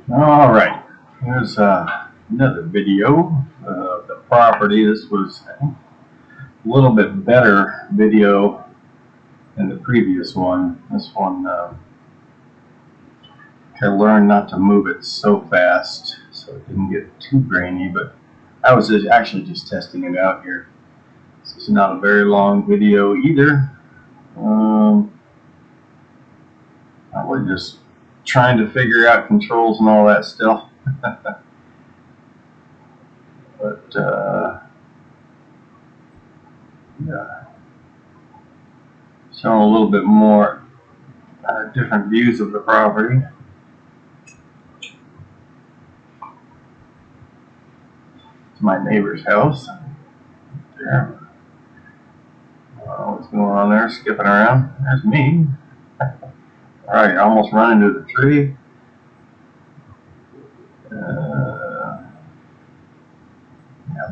All right, here's another video of the property. This was, I think, a little bit better video than the previous one. This one, I learned not to move it so fast so it didn't get too grainy, but I was actually just testing it out here. This is not a very long video either. I was just trying to figure out controls and all that stuff. But yeah, showing a little bit more different views of the property. It's my neighbor's house. There. What's going on there? Skipping around. There's me. Alright, almost run into the tree. I'm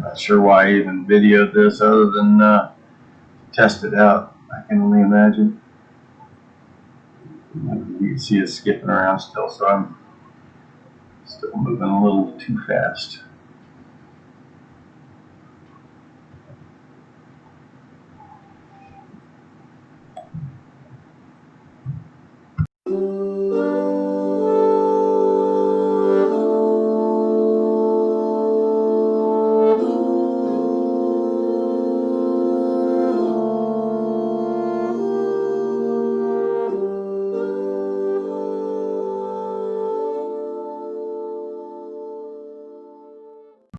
not sure why I even videoed this other than test it out. I can only imagine. You can see it skipping around still, so I'm still moving a little too fast.